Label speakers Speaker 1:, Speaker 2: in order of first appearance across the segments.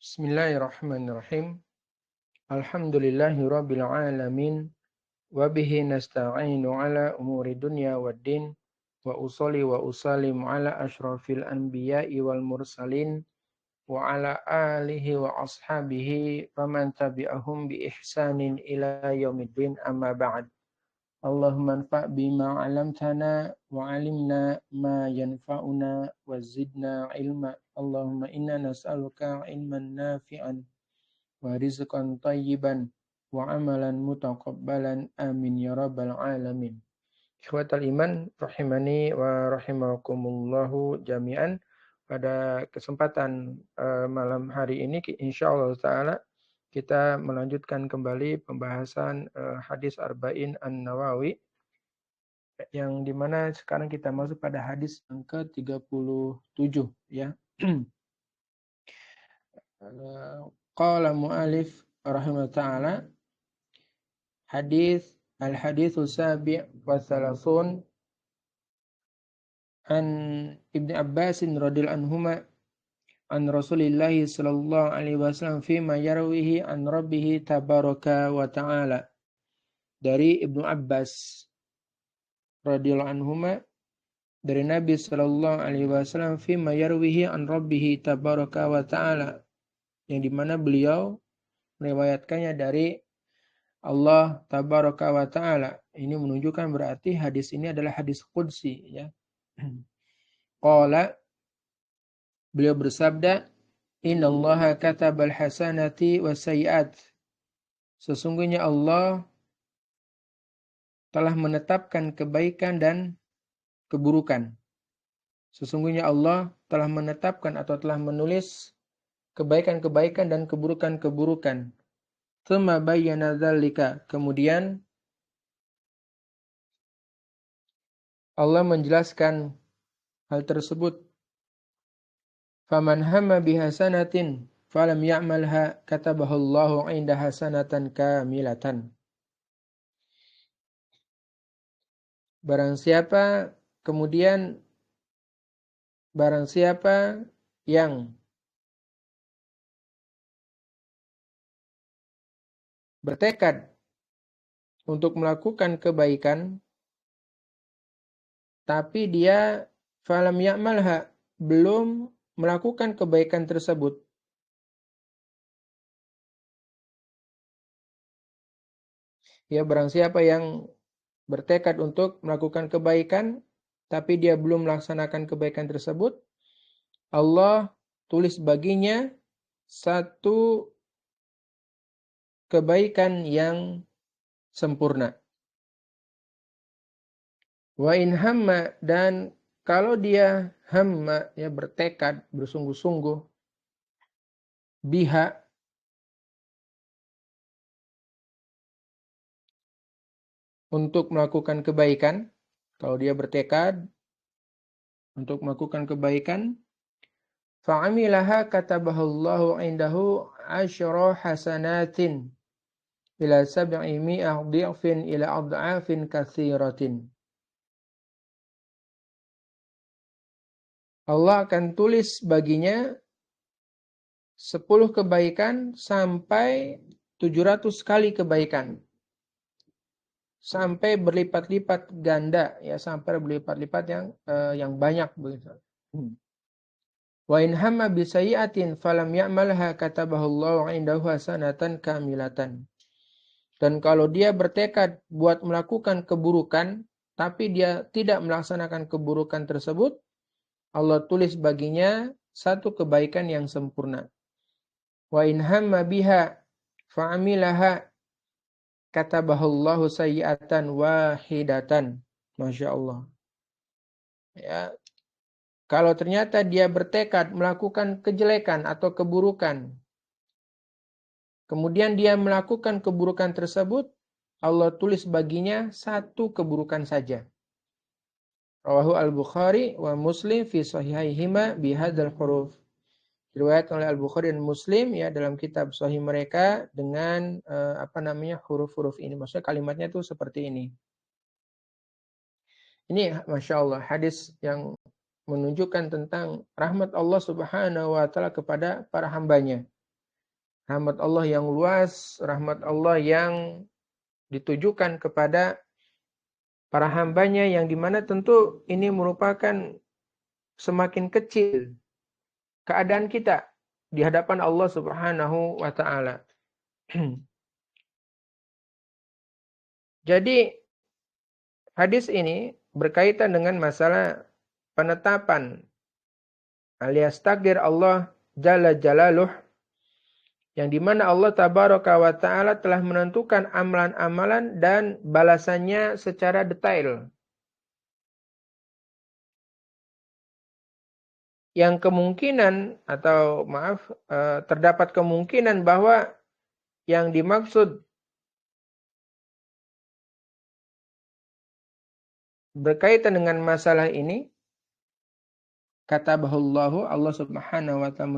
Speaker 1: Bismillahirrahmanirrahim. Alhamdulillahirabbil alamin wa bihi nasta'inu ala umuri dunya waddin wa usolli wa usallim ala asyrafil anbiya'i wal mursalin wa ala alihi wa ashabihi wa man tabi'ahum bi ihsanin ila yaumiddin amma ba'd. Allahumma anfa' bima 'allamtana wa 'allimna ma yanfa'una wa zidna ilma. Allahumma inna nas'aluka ilman nafi'an wa rizqan tayyiban wa amalan mutaqabbalan amin ya rabbal alamin. Ikhwatal iman rahimani wa rahimakumullahu jami'an. Pada kesempatan malam hari ini insyaallah taala kita melanjutkan kembali pembahasan hadis Arba'in An-Nawawi yang dimana sekarang kita masuk pada hadis yang ke-37 ya. Qala mu'alif rahimahullah ta'ala al-hadithu sabi' wa thalathun an Ibn Abbas radhiyallahu anhuma an Rasulillahi sallallahu alaihi wasallam fima yarwihi an rabbih tabaraka wa ta'ala. Dari Ibnu Abbas radhiyallahu anhuma dari Nabi sallallahu alaihi wasallam fima yarwihi an rabbih tabaraka wa ta'ala, yang dimana beliau meriwayatkannya dari Allah tabaraka wa ta'ala. Ini menunjukkan berarti hadis ini adalah hadis qudsi ya. Qala, beliau bersabda, innallaha katabal hasanati wassayiat. Sesungguhnya Allah telah menetapkan kebaikan dan keburukan. Sesungguhnya Allah telah menetapkan atau telah menulis kebaikan-kebaikan dan keburukan-keburukan. Tsumma bayyana dzalika. Kemudian Allah menjelaskan hal tersebut. Faman hamma bihasanatin falam ya'malha katabahallahu 'inda hasanatan kamilatan. Barang siapa yang bertekad untuk melakukan kebaikan tapi dia falam ya'malha, belum melakukan kebaikan tersebut, ya, barang siapa yang bertekad untuk melakukan kebaikan tapi dia belum melaksanakan kebaikan tersebut, Allah tulis baginya satu kebaikan yang sempurna. Wa in hamma, dan kalau dia hamma, ya, bertekad, bersungguh-sungguh, biha, untuk melakukan kebaikan, kalau dia bertekad untuk melakukan kebaikan, fa'amilaha katabahallahu indahu asyra hasanatin ila sab'i mi'ah dhi'fin ila ad'afin katsiratin. Allah akan tulis baginya 10 kebaikan sampai 700 kali kebaikan. Sampai berlipat-lipat ganda, ya, sampai berlipat-lipat yang banyak begitu. Wa in hamma bi sayyi'atin falam ya'malha katabahallahu 'indahu hasanatan kamilatan. Dan kalau dia bertekad buat melakukan keburukan tapi dia tidak melaksanakan keburukan tersebut, Allah tulis baginya satu kebaikan yang sempurna. Wa in hamma biha fa'amilaha katabahallahu sayyi'atan wahidatan. Masya Allah. Ya, kalau ternyata dia bertekad melakukan kejelekan atau keburukan, kemudian dia melakukan keburukan tersebut, Allah tulis baginya satu keburukan saja. Rawahu al-Bukhari wa Muslim fi sahihaihima bihadzal huruf. Diriwayatkan oleh Al-Bukhari dan Muslim, ya, dalam kitab sahih mereka dengan huruf-huruf ini. Maksudnya kalimatnya itu seperti ini. Ini Masya Allah hadis yang menunjukkan tentang rahmat Allah Subhanahu wa ta'ala kepada para hambanya. Rahmat Allah yang luas, rahmat Allah yang ditujukan kepada para hambanya yang dimana tentu ini merupakan semakin kecil keadaan kita di hadapan Allah Subhanahu wa taala. Jadi hadis ini berkaitan dengan masalah penetapan alias takdir Allah Jalla Jalaluh yang dimana Allah Tabaraka wa Ta'ala telah menentukan amalan-amalan dan balasannya secara detail. Yang kemungkinan atau terdapat kemungkinan bahwa yang dimaksud berkaitan dengan masalah ini kata bahullahu Allah Subhanahu wa taala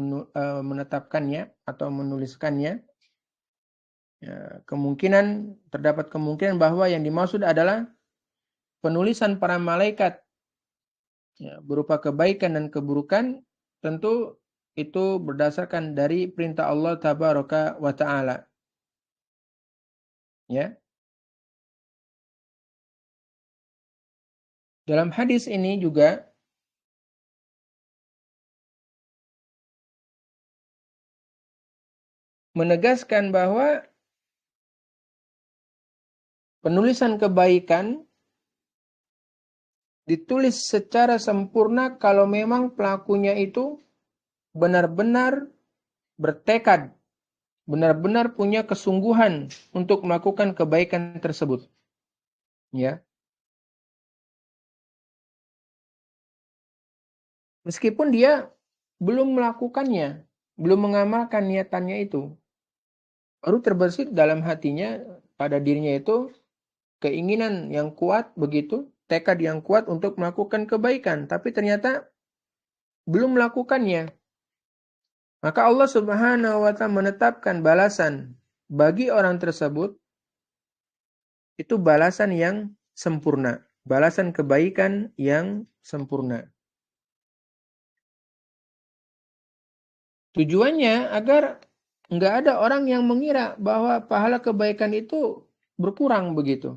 Speaker 1: menetapkannya atau menuliskannya. Ya, terdapat kemungkinan bahwa yang dimaksud adalah penulisan para malaikat ya, berupa kebaikan dan keburukan, tentu itu berdasarkan dari perintah Allah Tabaraka wa Ta'ala. Ya. Dalam hadis ini juga menegaskan bahwa penulisan kebaikan ditulis secara sempurna kalau memang pelakunya itu benar-benar bertekad, benar-benar punya kesungguhan untuk melakukan kebaikan tersebut. Ya. Meskipun dia belum melakukannya, belum mengamalkan niatannya itu. Baru terbersit dalam hatinya, pada dirinya itu keinginan yang kuat begitu, tekad yang kuat untuk melakukan kebaikan, tapi ternyata belum melakukannya. Maka Allah Subhanahu wa taala menetapkan balasan bagi orang tersebut itu balasan yang sempurna, balasan kebaikan yang sempurna. Tujuannya agar nggak ada orang yang mengira bahwa pahala kebaikan itu berkurang begitu.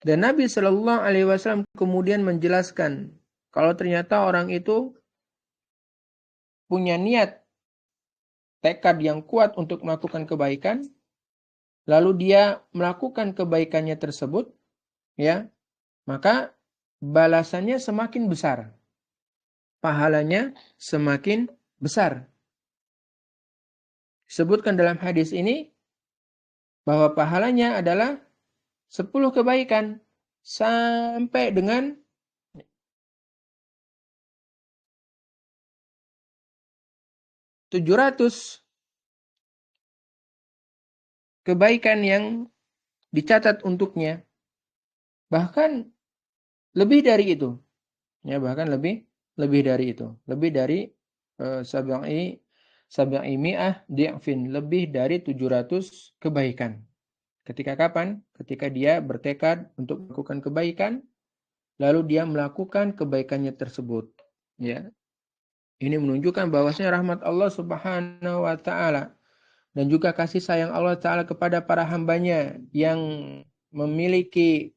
Speaker 1: Dan Nabi Shallallahu Alaihi Wasallam kemudian menjelaskan kalau ternyata orang itu punya niat tekad yang kuat untuk melakukan kebaikan, lalu dia melakukan kebaikannya tersebut, ya, maka balasannya semakin besar, pahalanya semakin besar. Disebutkan dalam hadis ini bahwa pahalanya adalah 10 kebaikan sampai dengan 700 kebaikan yang dicatat untuknya. Bahkan lebih dari itu. Ya, bahkan lebih dari itu. Lebih dari sab'i mi'ah di'fin, lebih dari 700 kebaikan. Ketika kapan? Ketika dia bertekad untuk melakukan kebaikan, lalu dia melakukan kebaikannya tersebut. Ya. Ini menunjukkan bahwasanya rahmat Allah Subhanahu wa taala dan juga kasih sayang Allah taala kepada para hambanya yang memiliki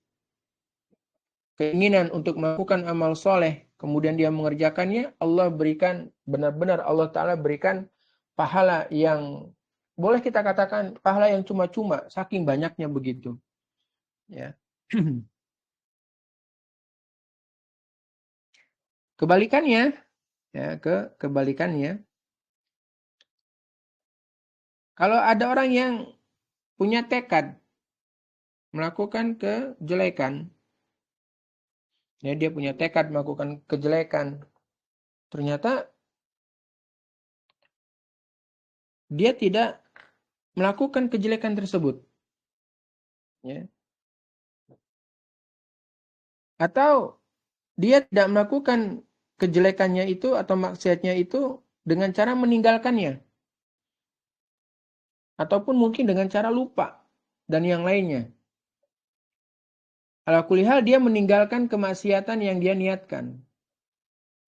Speaker 1: keinginan untuk melakukan amal soleh, kemudian dia mengerjakannya, Allah berikan, benar-benar Allah taala berikan pahala yang boleh kita katakan pahala yang cuma-cuma, saking banyaknya begitu. Ya. Kebalikannya, ya, kebalikannya, kalau ada orang yang punya tekad melakukan kejelekan, ya, dia punya tekad melakukan kejelekan, ternyata dia tidak melakukan kejelekan tersebut, ya. Atau dia tidak melakukan kejelekannya itu atau maksiatnya itu dengan cara meninggalkannya. Ataupun mungkin dengan cara lupa dan yang lainnya. Ala kulli hal dia meninggalkan kemaksiatan yang dia niatkan.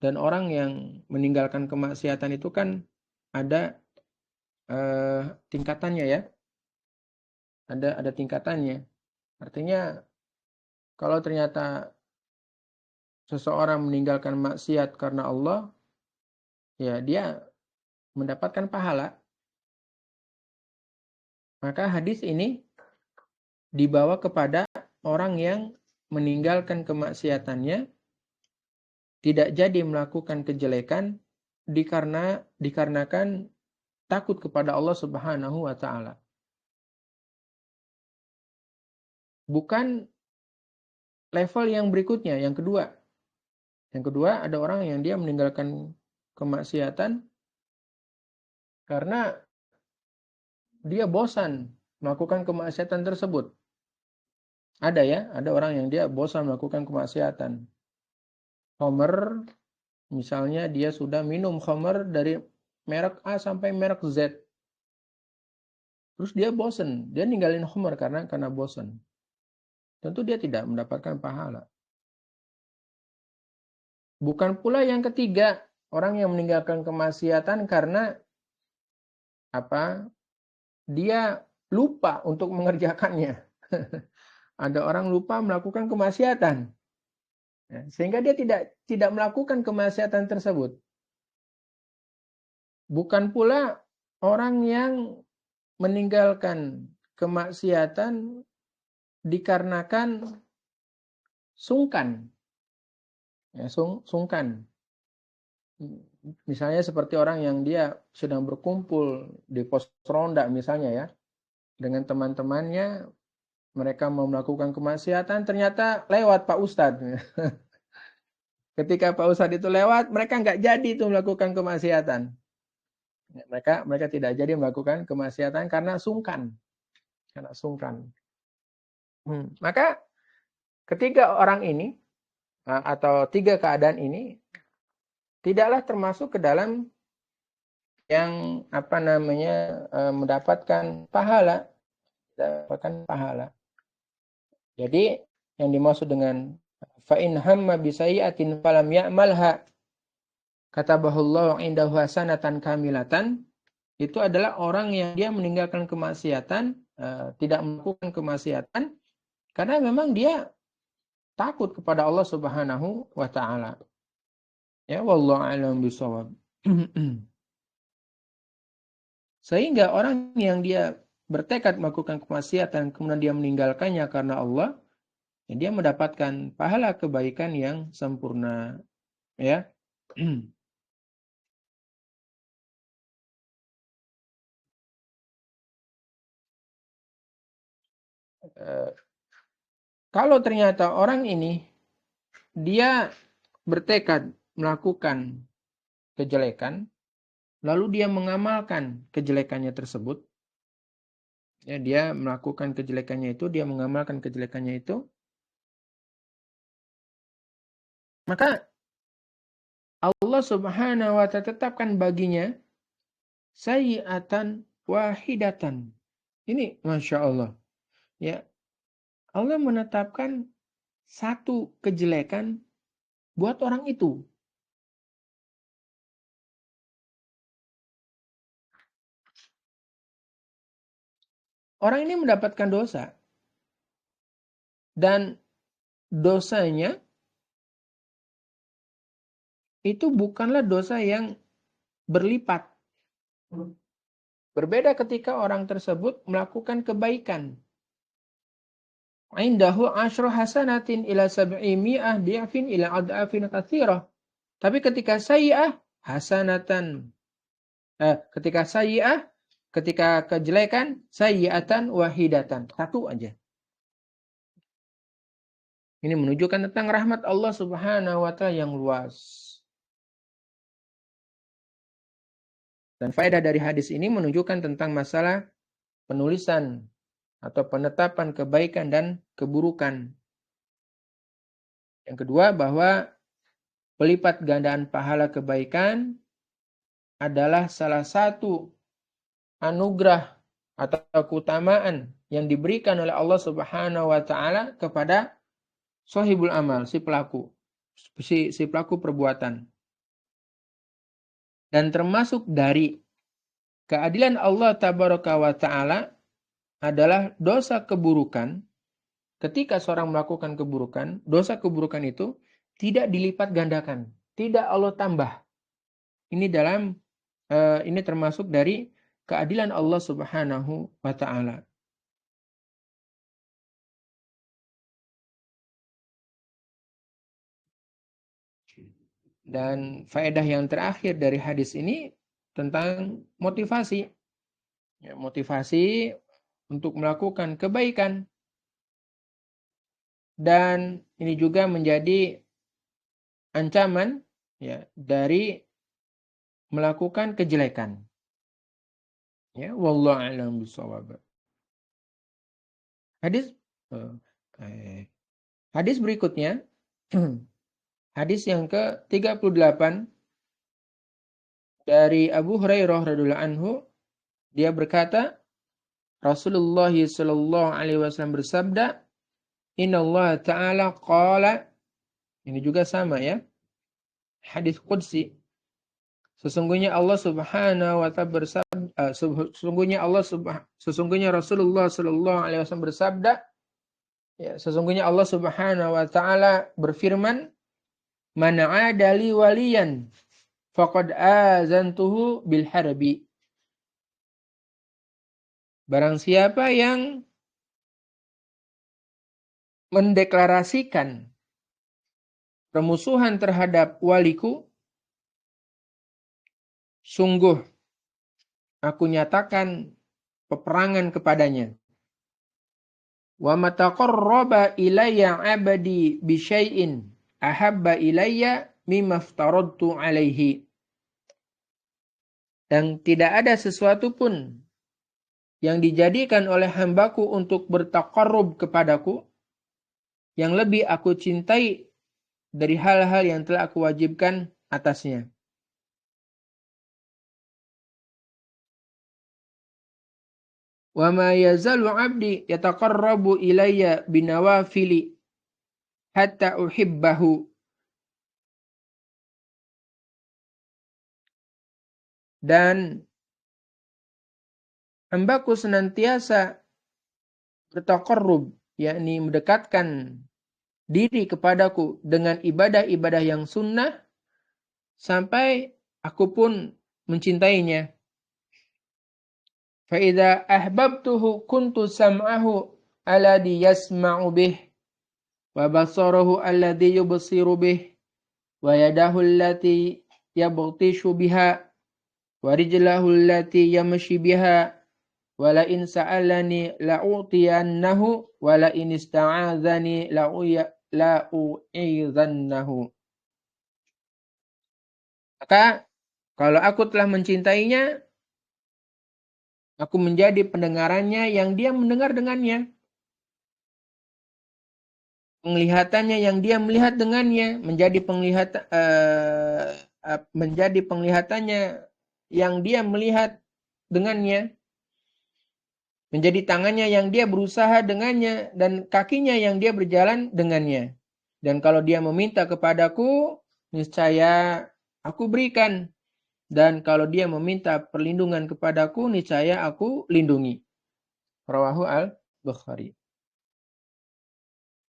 Speaker 1: Dan orang yang meninggalkan kemaksiatan itu kan ada tingkatannya ya. Ada tingkatannya. Artinya kalau ternyata seseorang meninggalkan maksiat karena Allah, ya dia mendapatkan pahala. Maka hadis ini dibawa kepada orang yang meninggalkan kemaksiatannya, tidak jadi melakukan kejelekan dikarenakan takut kepada Allah Subhanahu wa taala. Bukan level yang berikutnya, yang kedua. Yang kedua, ada orang yang dia meninggalkan kemaksiatan karena dia bosan melakukan kemaksiatan tersebut. Ada ya, ada orang yang dia bosan melakukan kemaksiatan. Khamr, misalnya dia sudah minum khamr dari merek A sampai merek Z. Terus dia bosan, dia ninggalin khamr karena bosan. Tentu dia tidak mendapatkan pahala. Bukan pula yang ketiga, orang yang meninggalkan kemaksiatan karena apa? Dia lupa untuk mengerjakannya. Ada orang lupa melakukan kemaksiatan. Ya, sehingga dia tidak melakukan kemaksiatan tersebut. Bukan pula orang yang meninggalkan kemaksiatan dikarenakan sungkan. Ya, sungkan. Misalnya seperti orang yang dia sedang berkumpul di pos ronda misalnya ya, dengan teman-temannya, mereka mau melakukan kemaksiatan, ternyata lewat Pak Ustadz. Ketika Pak Ustadz itu lewat, mereka nggak jadi itu melakukan kemaksiatan. Mereka tidak jadi melakukan kemaksiatan karena sungkan. Karena sungkan. Maka ketiga orang ini, atau tiga keadaan ini, tidaklah termasuk ke dalam yang mendapatkan pahala. Jadi yang dimaksud dengan fa in hamma bi sayyi'atin falam ya'malha katabahullahu indahu hasanatan kamilatan, itu adalah orang yang dia meninggalkan kemaksiatan, tidak melakukan kemaksiatan karena memang dia takut kepada Allah Subhanahu wa taala. Ya, wallahu a'lam bishawab. Sehingga orang yang dia bertekad melakukan kemaksiatan kemudian dia meninggalkannya karena Allah, ya dia mendapatkan pahala kebaikan yang sempurna, ya. Kalau ternyata orang ini dia bertekad melakukan kejelekan, lalu dia mengamalkan kejelekannya tersebut, ya, dia melakukan kejelekannya itu, dia mengamalkan kejelekannya itu, maka Allah Subhanahu wa ta'ala tetapkan baginya sayyi'atan wahidatan. Ini Masya Allah. Ya, Allah menetapkan satu kejelekan buat orang itu. Orang ini mendapatkan dosa. Dan dosanya itu bukanlah dosa yang berlipat. Berbeda ketika orang tersebut melakukan kebaikan. Indahu asyru hasanatin ila sab'i mi'ah di'afin ila ad'afin katsirah. Tapi ketika sayyi'ah hasanatan. Ketika kejelekan sayyi'atan wahidatan. Satu aja. Ini menunjukkan tentang rahmat Allah Subhanahu wa taala yang luas. Dan faedah dari hadis ini menunjukkan tentang masalah penulisan atau penetapan kebaikan dan keburukan. Yang kedua, bahwa pelipat gandaan pahala kebaikan adalah salah satu anugerah atau keutamaan yang diberikan oleh Allah Subhanahu wa taala kepada sahibul amal, si pelaku perbuatan. Dan termasuk dari keadilan Allah Tabaraka wa Ta'ala adalah dosa keburukan. Ketika seorang melakukan keburukan, dosa keburukan itu tidak dilipat gandakan, tidak Allah tambah. Ini termasuk dari keadilan Allah Subhanahu wa Ta'ala. Dan faedah yang terakhir dari hadis ini tentang motivasi. Ya, motivasi untuk melakukan kebaikan. Dan ini juga menjadi ancaman ya dari melakukan kejelekan. Ya, wallahu a'lam bishawab. Hadis hadis berikutnya hadis yang ke-38 dari Abu Hurairah radhiyallahu anhu, dia berkata, Rasulullah sallallahu alaihi wasallam bersabda, "Innallaha ta'ala qala." Ini juga sama ya. Hadis qudsi. Sesungguhnya Allah Subhanahu wa ta'ala bersabda, sesungguhnya Rasulullah sallallahu alaihi wasallam bersabda, ya, sesungguhnya Allah Subhanahu wa ta'ala berfirman, "Man 'ada li waliyan faqad azantuhu bil harbi." Barang siapa yang mendeklarasikan permusuhan terhadap waliku, sungguh aku nyatakan peperangan kepadanya. Wa mataqarraba ilayya 'abdi bi syai'in ahabba ilayya mimma aftaradtu 'alaihi. Dan tidak ada sesuatu pun yang dijadikan oleh hambaku untuk bertaqarrub kepadaku yang lebih aku cintai dari hal-hal yang telah aku wajibkan atasnya. Wa ma yazalu 'abdi yataqarrabu ilayya binawafili hatta uhibbahu. Dan hambaku senantiasa bertaqarrub, yakni mendekatkan diri kepadaku dengan ibadah-ibadah yang sunnah sampai aku pun mencintainya. Fa idza ahbabtuhu kuntu sam'ahu alladhi yasma'u bih wa basarahu alladhi yubsiru bih wa yadahu allati yabtishu biha wa rijlahu allati yamshi biha wa la in sa'alani la'utiyannahu wa la in ista'adzani la'u'idhannahu. Maka kalau aku telah mencintainya, aku menjadi pendengarannya yang dia mendengar dengannya, penglihatannya yang dia melihat dengannya, menjadi penglihatannya yang dia melihat dengannya, menjadi tangannya yang dia berusaha dengannya, dan kakinya yang dia berjalan dengannya. Dan kalau dia meminta kepadaku, niscaya aku berikan. Dan kalau dia meminta perlindungan kepadaku, niscaya aku lindungi. Rawahu al-Bukhari.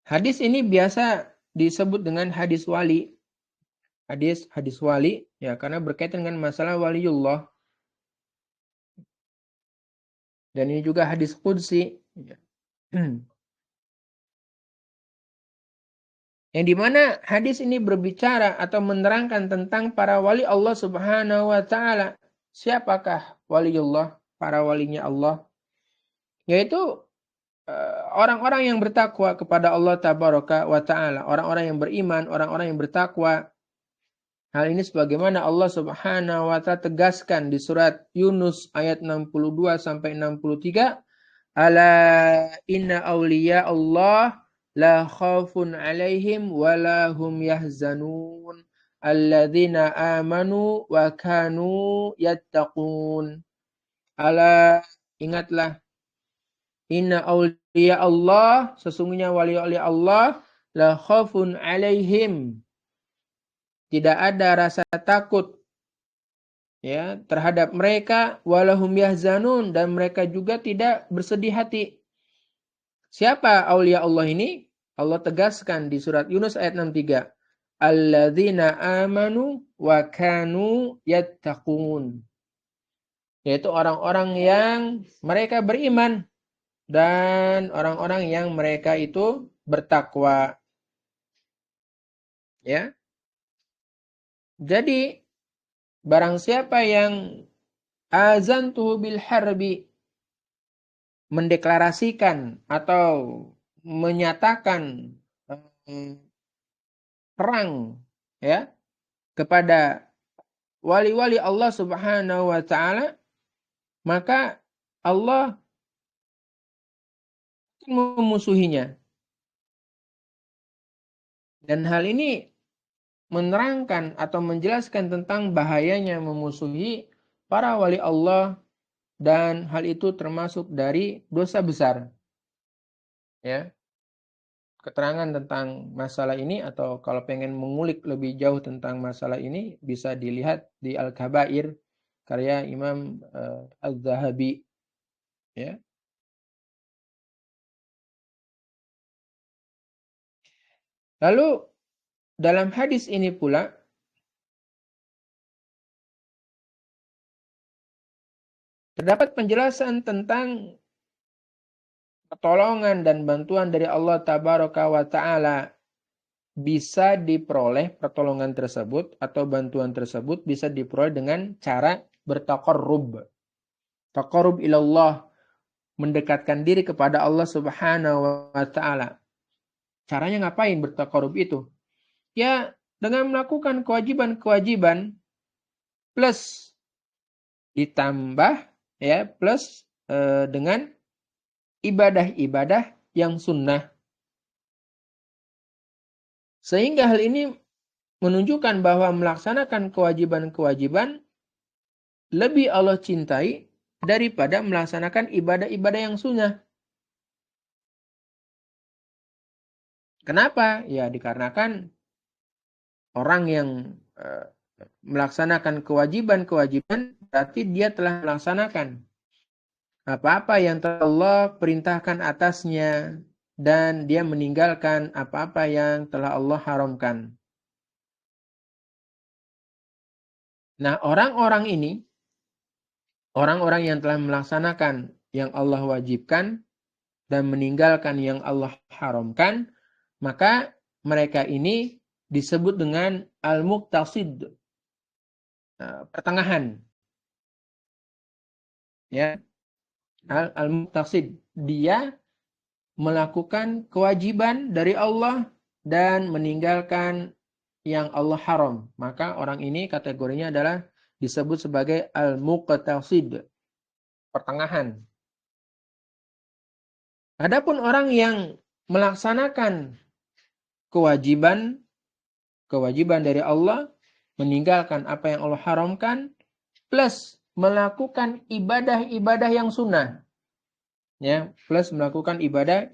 Speaker 1: Hadis ini biasa disebut dengan hadis wali. Hadis wali, ya, karena berkaitan dengan masalah waliullah. Dan ini juga hadis qudsi. Yang dimana hadis ini berbicara atau menerangkan tentang para wali Allah Subhanahu wa ta'ala. Siapakah waliullah, para walinya Allah? Yaitu orang-orang yang bertakwa kepada Allah Tabaraka wa ta'ala. Orang-orang yang beriman, orang-orang yang bertakwa. Hal ini sebagaimana Allah Subhanahu wa ta'ala tegaskan di surat Yunus ayat 62 sampai 63. Ala inna awliya Allah la khafun alaihim wa la hum yahzanun alladzina amanu wa kanu yattaqun. Ala, ingatlah, inna awliya Allah, sesungguhnya wali-wali Allah, la khafun alaihim, tidak ada rasa takut ya terhadap mereka, walahum yahzanun, dan mereka juga tidak bersedih hati. Siapa aulia Allah ini? Allah tegaskan di surat Yunus ayat 63. Alladzina amanu wa kanu yattaqun. Yaitu orang-orang yang mereka beriman dan orang-orang yang mereka itu bertakwa. Ya. Jadi barang siapa yang azantuhu bil harbi, mendeklarasikan atau menyatakan perang ya kepada wali-wali Allah Subhanahu wa taala, maka Allah memusuhinya. Dan hal ini menerangkan atau menjelaskan tentang bahayanya memusuhi para wali Allah, dan hal itu termasuk dari dosa besar. Ya. Keterangan tentang masalah ini, atau kalau pengen mengulik lebih jauh tentang masalah ini, bisa dilihat di Al-Kabair karya Imam Az-Zahabi. Ya. Lalu dalam hadis ini pula terdapat penjelasan tentang pertolongan dan bantuan dari Allah Tabaraka wa Ta'ala. Bisa diperoleh pertolongan tersebut atau bantuan tersebut bisa diperoleh dengan cara bertaqarrub. Taqarrub ilallah, mendekatkan diri kepada Allah Subhanahu wa Ta'ala. Caranya ngapain bertaqarrub itu? Ya, dengan melakukan kewajiban-kewajiban plus ditambah ya plus dengan ibadah-ibadah yang sunnah. Sehingga hal ini menunjukkan bahwa melaksanakan kewajiban-kewajiban lebih Allah cintai daripada melaksanakan ibadah-ibadah yang sunnah. Kenapa? Ya dikarenakan orang yang melaksanakan kewajiban-kewajiban berarti dia telah melaksanakan apa-apa yang Allah perintahkan atasnya, dan dia meninggalkan apa-apa yang telah Allah haramkan. Nah, orang-orang ini, orang-orang yang telah melaksanakan yang Allah wajibkan dan meninggalkan yang Allah haramkan, maka mereka ini disebut dengan al-muqtasid, pertengahan. Ya, al-muqtasid, dia melakukan kewajiban dari Allah dan meninggalkan yang Allah haram. Maka orang ini kategorinya adalah disebut sebagai al-muqtasid, pertengahan. Adapun orang yang melaksanakan kewajiban dari Allah, meninggalkan apa yang Allah haramkan, plus melakukan ibadah-ibadah yang sunnah. Ya, plus melakukan ibadah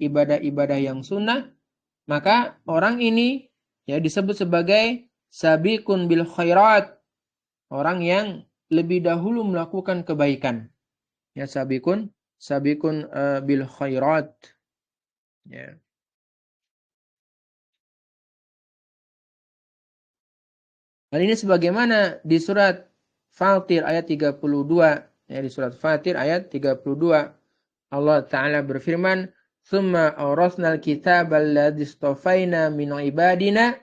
Speaker 1: yang sunnah, maka orang ini ya disebut sebagai sabiqun bil khairat, orang yang lebih dahulu melakukan kebaikan. Ya, sabiqun bil khairat. Ya. Hal ini sebagaimana di surat Fatir ayat 32. Ya, di surat Fatir ayat 32. Allah Ta'ala berfirman, "Tsumma awrasnal kitabal ladzi istafaina min ibadina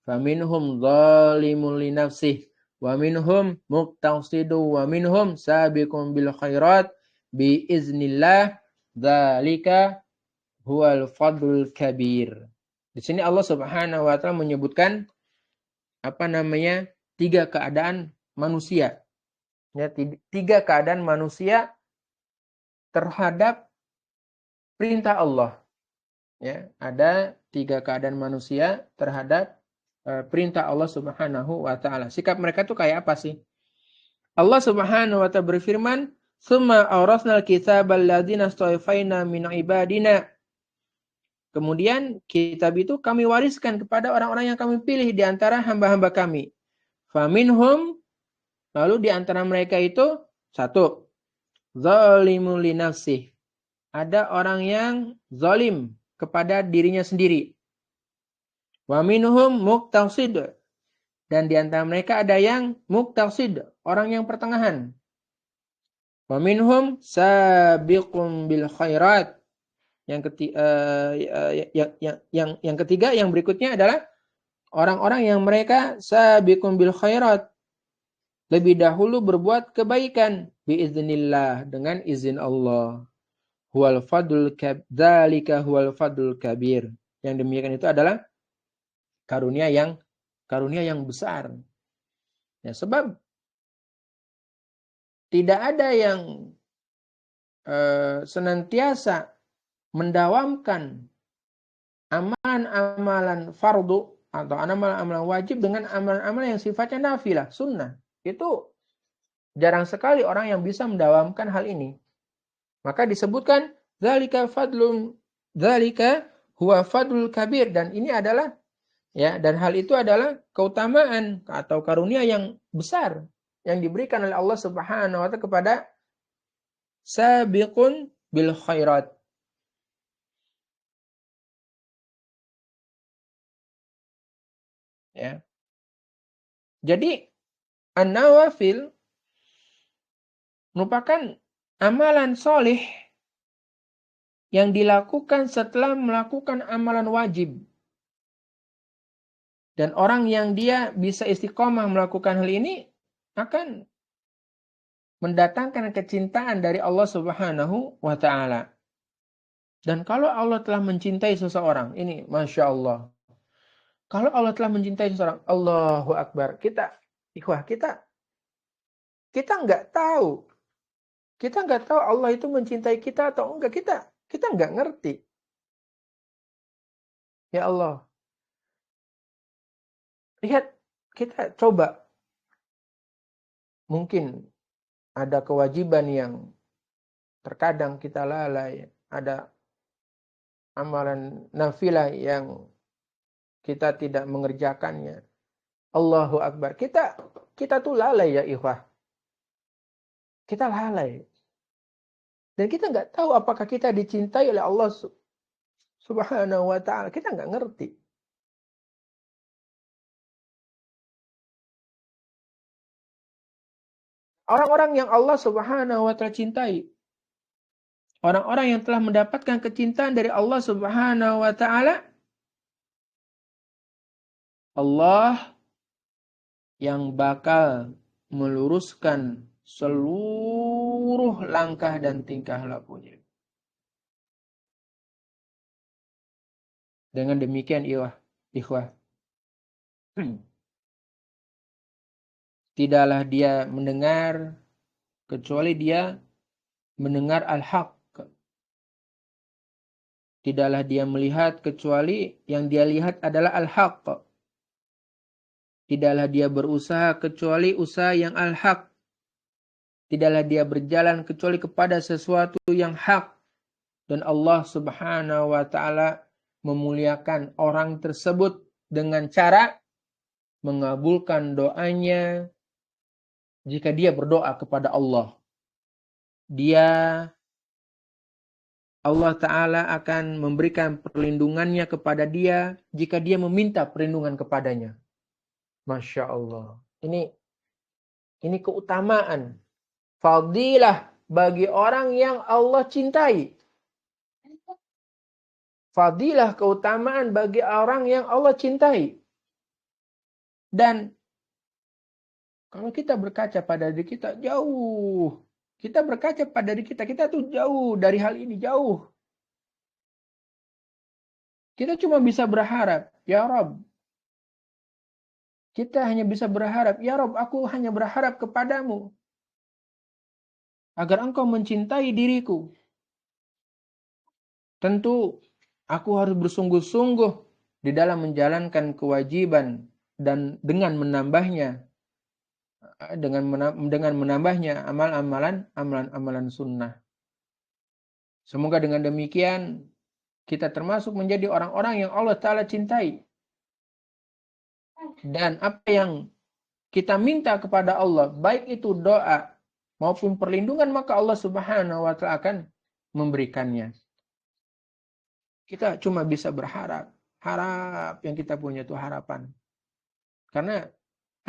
Speaker 1: faminhum dzalimun li nafsihi wa minhum muqtasidu wa minhum sabiqun bil khairat bi iznillah dzalika huwal fadlul kabir." Di sini Allah Subhanahu wa taala menyebutkan tiga keadaan manusia. Ya, tiga keadaan manusia terhadap perintah Allah. Ya, ada tiga keadaan manusia terhadap perintah Allah Subhanahu wa taala. Sikap mereka tuh kayak apa sih? Allah Subhanahu wa taala berfirman, "Tsumma awrasnal kitabal ladzina istafaina min ibadina." Kemudian kitab itu kami wariskan kepada orang-orang yang kami pilih di antara hamba-hamba kami. Faminhum, Lalu di antara mereka itu satu, zalimun li nafsih. Ada orang yang zalim kepada dirinya sendiri. Wa minhum muqtasid. Dan di antara mereka ada yang muqtasid, orang yang pertengahan. Wa minhum sabiqum bil khairat. Yang ketiga, yang berikutnya adalah orang-orang yang mereka sabiqum bil khairat, lebih dahulu berbuat kebaikan biiznillah, dengan izin Allah. Huwal fadlul dzalika huwal fadlul kabir. Yang demikian itu adalah karunia yang besar. Ya, sebab tidak ada yang senantiasa mendawamkan amalan-amalan fardu atau amalan-amalan wajib dengan amalan-amalan yang sifatnya nafilah, sunnah. Itu jarang sekali orang yang bisa mendawamkan hal ini. Maka disebutkan dzalika huwa fadlul kabir, dan ini adalah, ya, dan hal itu adalah keutamaan atau karunia yang besar yang diberikan oleh Allah Subhanahu wa taala kepada sabiqun bil khairat. Ya. Jadi an-nawafil merupakan amalan soleh yang dilakukan setelah melakukan amalan wajib. Dan orang yang dia bisa istiqomah melakukan hal ini akan mendatangkan kecintaan dari Allah Subhanahu wa taala. Dan kalau Allah telah mencintai seseorang, ini Masya Allah. Kalau Allah telah mencintai seseorang, Allahu Akbar. Kita nggak tahu. Kita nggak tahu Allah itu mencintai kita atau enggak. Kita nggak ngerti. Ya Allah. Lihat, kita coba. Mungkin ada kewajiban yang terkadang kita lalai. Ada amalan nafilah yang kita tidak mengerjakannya. Allahu Akbar. Kita tuh lalai, ya ikhwah. Kita lalai. Dan kita nggak tahu apakah kita dicintai oleh Allah Subhanahu wa ta'ala. Kita nggak ngerti. Orang-orang yang Allah Subhanahu wa ta'ala cintai, orang-orang yang telah mendapatkan kecintaan dari Allah Subhanahu wa ta'ala, Allah yang bakal meluruskan seluruh langkah dan tingkah lakunya. Dengan demikian, ikhwah, tidaklah dia mendengar kecuali dia mendengar al-haq. Tidaklah dia melihat kecuali yang dia lihat adalah al-haq. Tidaklah dia berusaha kecuali usaha yang al-haq. Tidaklah dia berjalan kecuali kepada sesuatu yang hak. Dan Allah Subhanahu wa ta'ala memuliakan orang tersebut dengan cara mengabulkan doanya jika dia berdoa kepada Allah. Allah Ta'ala akan memberikan perlindungannya kepada dia jika dia meminta perlindungan kepadanya. Masya Allah. Ini keutamaan. Fadilah bagi orang yang Allah cintai. Fadilah, keutamaan bagi orang yang Allah cintai. Dan kalau kita berkaca pada diri kita, jauh. Kita berkaca pada diri kita tuh jauh dari hal ini, jauh. Kita cuma bisa berharap, ya Rabb. Kita hanya bisa berharap, ya Rabb, aku hanya berharap kepadamu. Agar engkau mencintai diriku. Tentu, aku harus bersungguh-sungguh di dalam menjalankan kewajiban dan dengan menambahnya amalan-amalan sunnah. Semoga dengan demikian kita termasuk menjadi orang-orang yang Allah Ta'ala cintai. Dan apa yang kita minta kepada Allah, baik itu doa maupun perlindungan, maka Allah Subhanahu wa taala akan memberikannya. Kita cuma bisa berharap. Harap yang kita punya itu harapan. Karena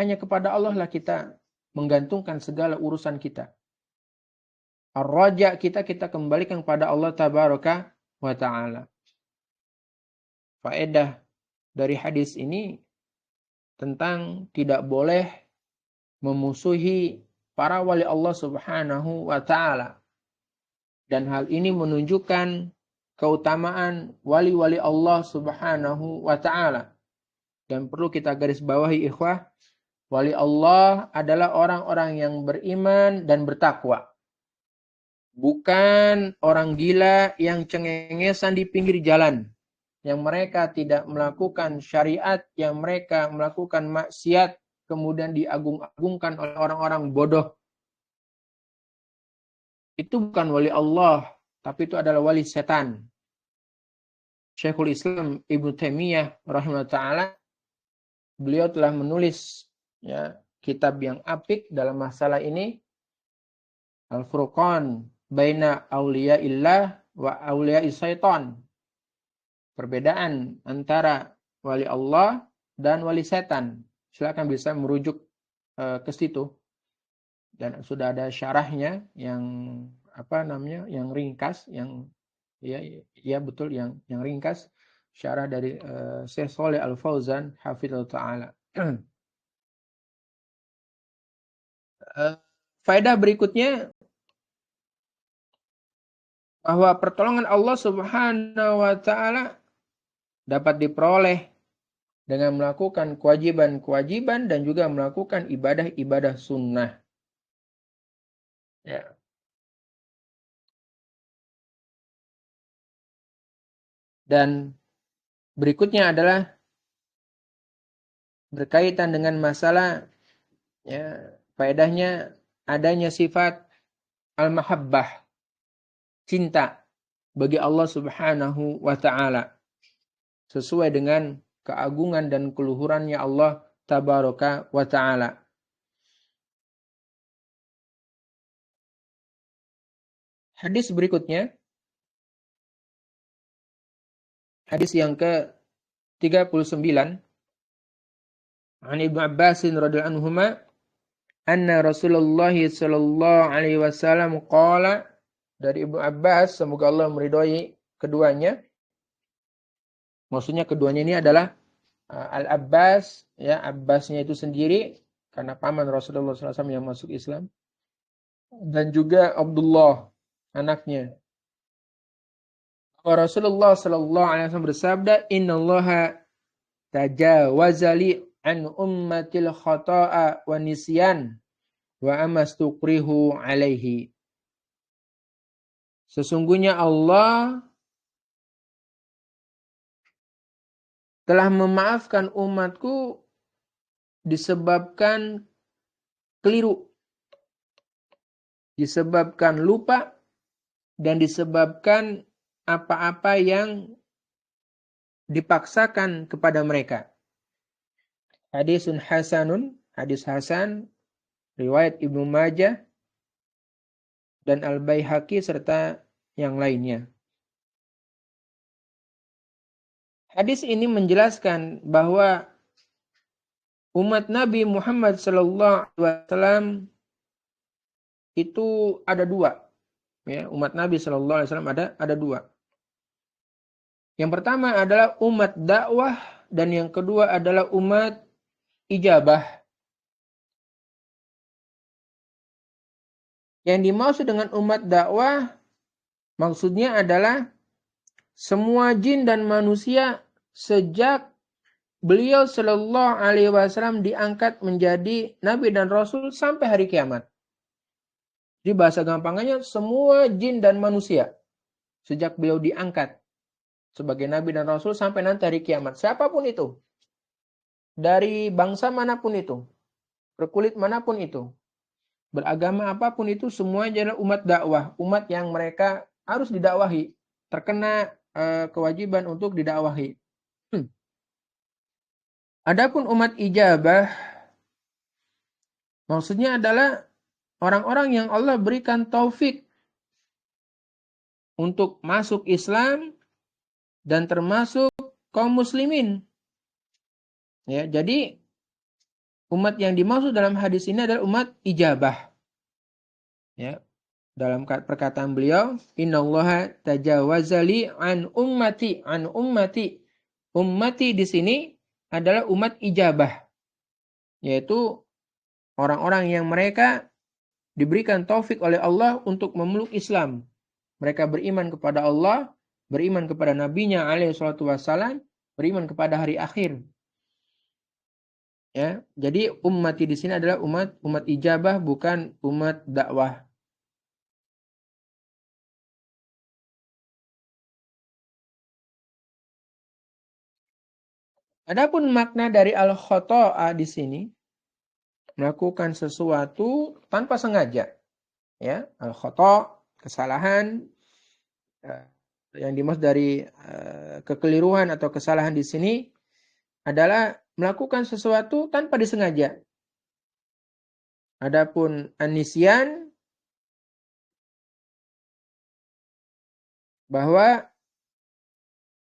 Speaker 1: hanya kepada Allah lah kita menggantungkan segala urusan kita. Ar-raja kita kembalikan kepada Allah tabaraka wa ta'ala. Faedah dari hadis ini tentang tidak boleh memusuhi para wali Allah Subhanahu wa ta'ala. Dan hal ini menunjukkan keutamaan wali-wali Allah Subhanahu wa ta'ala. Dan perlu kita garis bawahi ikhwah, wali Allah adalah orang-orang yang beriman dan bertakwa. Bukan orang gila yang cengengesan di pinggir jalan. Yang mereka tidak melakukan syariat, yang mereka melakukan maksiat, kemudian diagung-agungkan oleh orang-orang bodoh. Itu bukan wali Allah, tapi itu adalah wali setan. Syekhul Islam Ibnu Taimiyah rahimahullah ta'ala, beliau telah menulis kitab yang apik dalam masalah ini, Al-Furqan Baina Auliya'illah wa Auliya'is Syaitan. Perbedaan antara wali Allah dan wali setan. Silakan bisa merujuk ke situ. Dan sudah ada syarahnya yang yang ringkas, yang ya betul yang ringkas, syarah dari Syekh Shalih Al Fauzan hafizallahu taala. Faedah berikutnya bahwa pertolongan Allah Subhanahu wa taala dapat diperoleh dengan melakukan kewajiban-kewajiban dan juga melakukan ibadah-ibadah sunnah. Ya. Dan berikutnya adalah berkaitan dengan masalah faedahnya adanya sifat al-mahabbah, cinta bagi Allah Subhanahu wa taala. Sesuai dengan keagungan dan keluhurannya Allah tabaraka wa ta'ala. Hadis berikutnya, hadis yang ke-39, an Ibnu Abbas radhiyallahu anhuma anna Rasulullah sallallahu alaihi wasallam qala, dari Ibnu Abbas, semoga Allah meridhai keduanya. Maksudnya keduanya ini adalah Al-Abbas, Abbasnya itu sendiri karena paman Rasulullah SAW yang masuk Islam, dan juga Abdullah, anaknya. Rasulullah sallallahu alaihi wasallam bersabda, "Innallaha tajawaza li an ummatil khata'a wa nisyan wa amastuqrihu alaihi." Sesungguhnya Allah telah memaafkan umatku disebabkan keliru, disebabkan lupa, dan disebabkan apa-apa yang dipaksakan kepada mereka. Hadisun hasanun, hadis hasan, riwayat Ibnu Majah dan Al-Baihaqi serta yang lainnya. Hadis ini menjelaskan bahwa umat Nabi Muhammad SAW itu ada dua. Umat Nabi SAW ada dua. Yang pertama adalah umat dakwah dan yang kedua adalah umat ijabah. Yang dimaksud dengan umat dakwah maksudnya adalah semua jin dan manusia sejak beliau sallallahu alaihi wasallam diangkat menjadi nabi dan rasul sampai hari kiamat. Di bahasa gampangannya semua jin dan manusia sejak beliau diangkat sebagai nabi dan rasul sampai nanti hari kiamat. Siapapun itu. Dari bangsa manapun itu. Berkulit manapun itu. Beragama apapun itu, semuanya adalah umat dakwah. Umat yang mereka harus didakwahi. Terkena kewajiban untuk didakwahi. Adapun umat ijabah, Maksudnya adalah orang-orang yang Allah berikan taufik untuk masuk Islam dan termasuk kaum muslimin. Ya, jadi umat yang dimaksud dalam hadis ini adalah umat ijabah. Ya, dalam perkataan beliau, innallaha tajawazali an ummati, an ummati. Ummati di sini adalah umat ijabah, yaitu orang-orang yang mereka diberikan taufik oleh Allah untuk memeluk Islam. Mereka beriman kepada Allah, beriman kepada nabinya alaihi salatu wassalam, beriman kepada hari akhir. Ya, jadi ummati di sini adalah umat ijabah, bukan umat dakwah. Adapun makna dari al-khoto'a di sini melakukan sesuatu tanpa sengaja. Ya, al-khoto', kesalahan, yang dimaksud dari kekeliruan atau kesalahan di sini adalah melakukan sesuatu tanpa disengaja. Adapun anisyan, bahwa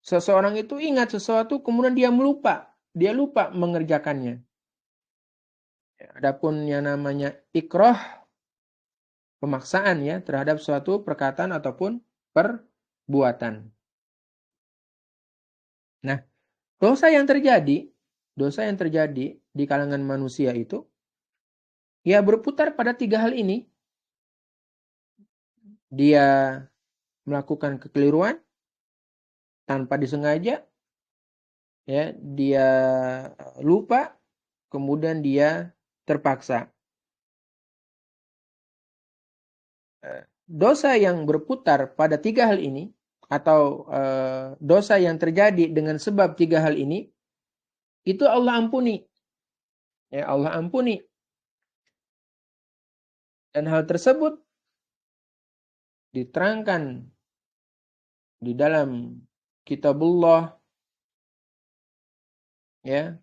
Speaker 1: seseorang itu ingat sesuatu kemudian dia lupa mengerjakannya. Adapun yang namanya ikroh, pemaksaan ya terhadap suatu perkataan ataupun perbuatan. Nah, dosa yang terjadi di kalangan manusia itu ya berputar pada 3 hal ini. Dia melakukan kekeliruan tanpa disengaja, ya, dia lupa, kemudian dia terpaksa. Dosa yang berputar pada 3 hal ini, atau dosa yang terjadi dengan sebab 3 hal ini, itu Allah ampuni. Ya, Allah ampuni. Dan hal tersebut diterangkan di dalam kitabullah, ya,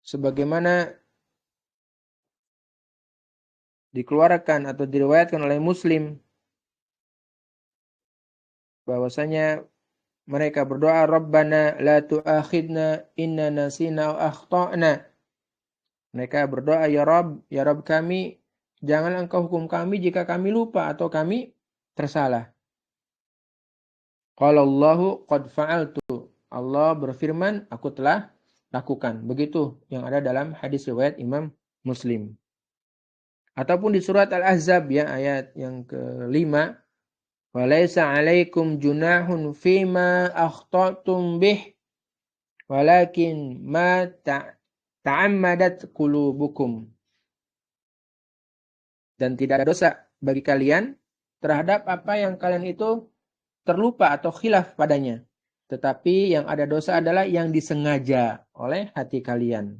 Speaker 1: sebagaimana dikeluarkan atau diriwayatkan oleh Muslim, bahwasanya mereka berdoa, Rabbana la tu'akhidna inna nasina aw akhtana. Mereka berdoa, ya Rabb kami, jangan engkau hukum kami jika kami lupa atau kami tersalah. Qala Allahu qad fa'altu. Allah berfirman, aku telah lakukan. Begitu yang ada dalam hadis riwayat Imam Muslim. Ataupun di surat Al-Ahzab ya, ayat yang ke-5, walaysa 'alaikum junahun fima akhtatum bih walakin ma ta'ammadat qulubukum. Dan tidak ada dosa bagi kalian terhadap apa yang kalian itu terlupa atau khilaf padanya. Tetapi yang ada dosa adalah yang disengaja oleh hati kalian.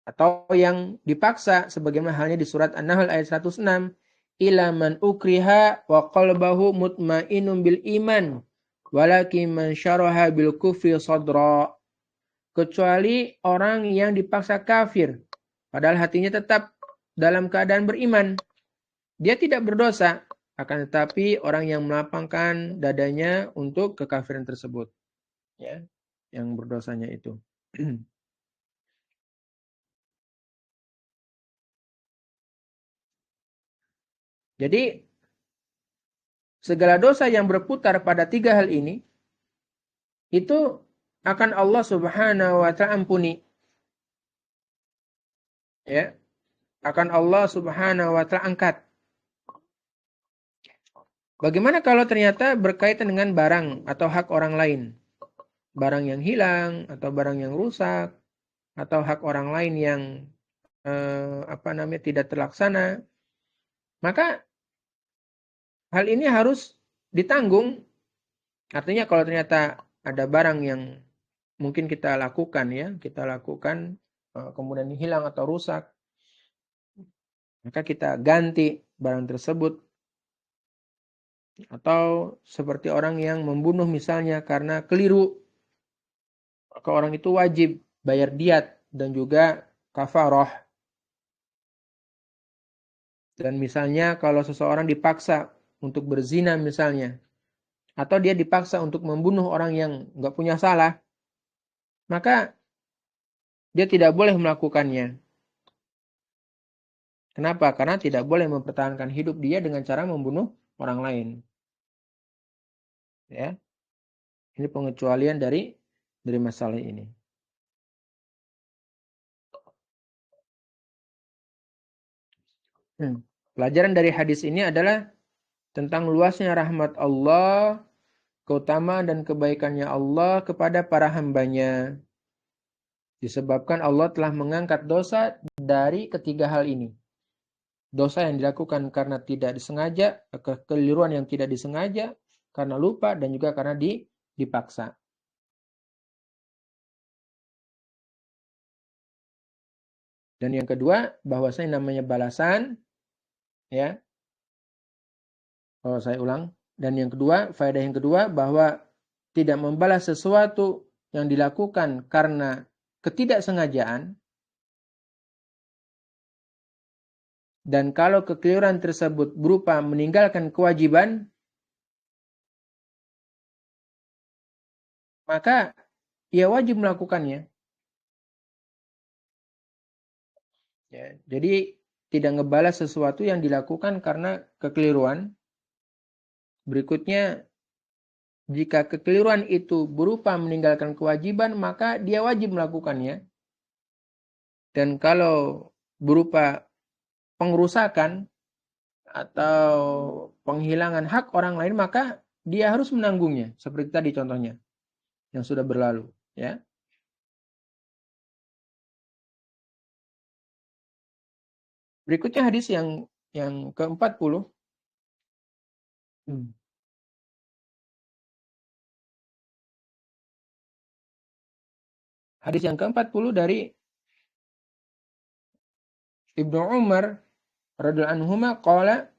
Speaker 1: Atau yang dipaksa, sebagaimana halnya di surat An-Nahl ayat 106. Ila man ukriha wa qalbahu mutmainun bil iman walakin man syaraha bil kufri sadra. Kecuali orang yang dipaksa kafir, padahal hatinya tetap dalam keadaan beriman. Dia tidak berdosa, akan tetapi orang yang melapangkan dadanya untuk kekafiran tersebut, ya, yang berdosanya itu. Jadi segala dosa yang berputar pada 3 hal ini itu akan Allah Subhanahu wa ta'ala ampuni. Ya, akan Allah Subhanahu wa ta'ala angkat. Bagaimana kalau ternyata berkaitan dengan barang atau hak orang lain? Barang yang hilang atau barang yang rusak atau hak orang lain yang tidak terlaksana, maka hal ini harus ditanggung. Artinya kalau ternyata ada barang yang mungkin kita lakukan kemudian hilang atau rusak, maka kita ganti barang tersebut. Atau seperti orang yang membunuh misalnya karena keliru, maka orang itu wajib bayar diat dan juga kafaroh. Dan misalnya kalau seseorang dipaksa untuk berzina misalnya, atau dia dipaksa untuk membunuh orang yang nggak punya salah, maka dia tidak boleh melakukannya. Kenapa? Karena tidak boleh mempertahankan hidup dia dengan cara membunuh orang lain. Ya, ini pengecualian dari masalah ini. Pelajaran dari hadis ini adalah tentang luasnya rahmat Allah, keutamaan dan kebaikannya Allah kepada para hambanya. Disebabkan Allah telah mengangkat dosa dari ketiga hal ini. Dosa yang dilakukan karena tidak disengaja, kekeliruan yang tidak disengaja, karena lupa, dan juga karena dipaksa. Dan yang kedua, bahwasanya namanya balasan, ya. Kalau saya ulang. Dan yang kedua, faedah yang kedua, bahwa tidak membalas sesuatu yang dilakukan karena ketidaksengajaan. Dan kalau kekeliruan tersebut berupa meninggalkan kewajiban, maka ia wajib melakukannya. Ya, jadi tidak ngebalas sesuatu yang dilakukan karena kekeliruan. Berikutnya, jika kekeliruan itu berupa meninggalkan kewajiban, maka dia wajib melakukannya. Dan kalau berupa pengerusakan atau penghilangan hak orang lain, maka dia harus menanggungnya. Seperti tadi contohnya yang sudah berlalu. Ya. Berikutnya hadis yang ke-40. Hadis yang ke-40 dari Ibnu Umar radhiyallahu anhuma qala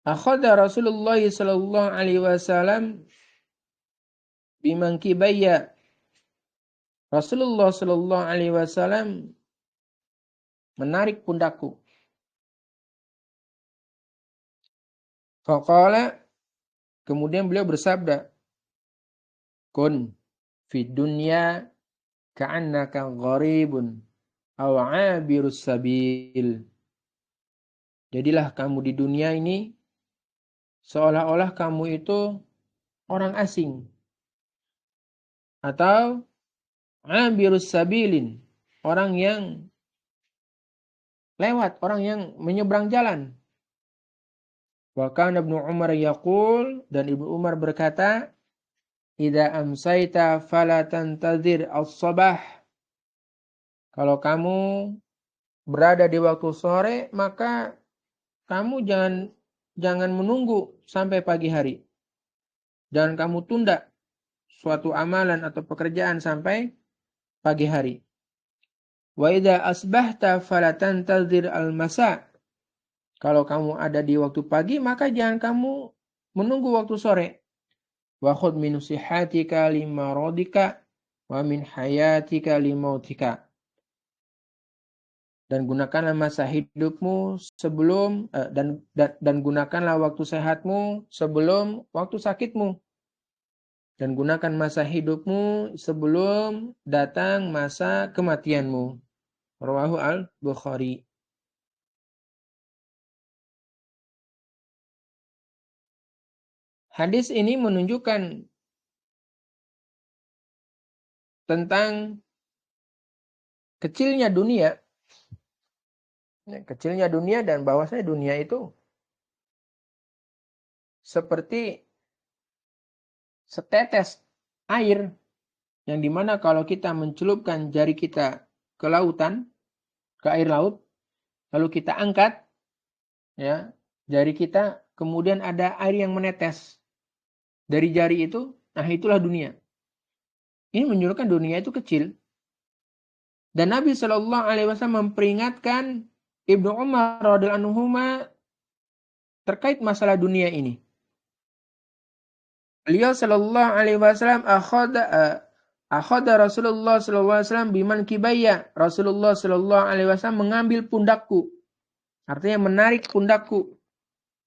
Speaker 1: akhadha Rasulullah sallallahu alaihi wasallam bimankibayya. Rasulullah sallallahu alaihi wasallam menarik pundakku. Faqala, kemudian beliau bersabda, kun fid dunya ka'annaka gharibun aw 'abirus sabil. Jadilah kamu di dunia ini seolah-olah kamu itu orang asing atau 'abirus sabilin, orang yang lewat, orang yang menyeberang jalan. Wa kana Ibnu Umar yaqul, dan Ibnu Umar berkata, idza amsayta fala tantazir as-sabah. Kalau kamu berada di waktu sore, maka kamu jangan menunggu sampai pagi hari. Jangan kamu tunda suatu amalan atau pekerjaan sampai pagi hari. Wa idza asbahta fala tantazir al-masa. Kalau kamu ada di waktu pagi, maka jangan kamu menunggu waktu sore. Wa khudh min sihatika limaradika wa min hayatika limautika. Dan gunakanlah masa hidupmu sebelum dan gunakanlah waktu sehatmu sebelum waktu sakitmu. Dan gunakan masa hidupmu sebelum datang masa kematianmu. Rawahu al-Bukhari. Hadis ini menunjukkan tentang kecilnya dunia. Kecilnya dunia dan bahwasanya dunia itu seperti setetes air yang dimana kalau kita mencelupkan jari kita ke lautan, ke air laut, lalu kita angkat, ya, jari kita, kemudian ada air yang menetes dari jari itu, nah itulah dunia. Ini menunjukkan dunia itu kecil. Dan Nabi Shallallahu Alaihi Wasallam memperingatkan Ibnu Umar radhiyallahu anhu terkait masalah dunia ini. Beliau Shallallahu Alaihi Wasallam Akhadha Rasulullah sallallahu alaihi wasallam biman kibaya. Rasulullah sallallahu alaihi wasallam mengambil pundakku. Artinya menarik pundakku.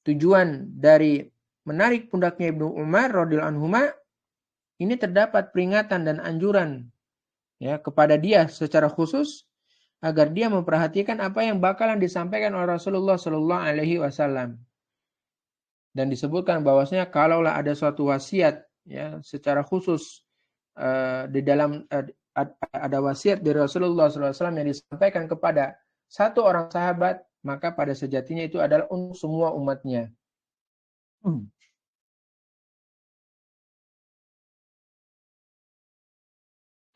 Speaker 1: Tujuan dari menarik pundaknya Ibnu Umar radhiyallahu anhuma ini terdapat peringatan dan anjuran ya kepada dia secara khusus agar dia memperhatikan apa yang bakalan disampaikan oleh Rasulullah sallallahu alaihi wasallam. Dan disebutkan bahwasanya kalaulah ada suatu wasiat ya secara khusus di dalam ada wasiat dari Rasulullah SAW yang disampaikan kepada satu orang sahabat, maka pada sejatinya itu adalah untuk semua umatnya.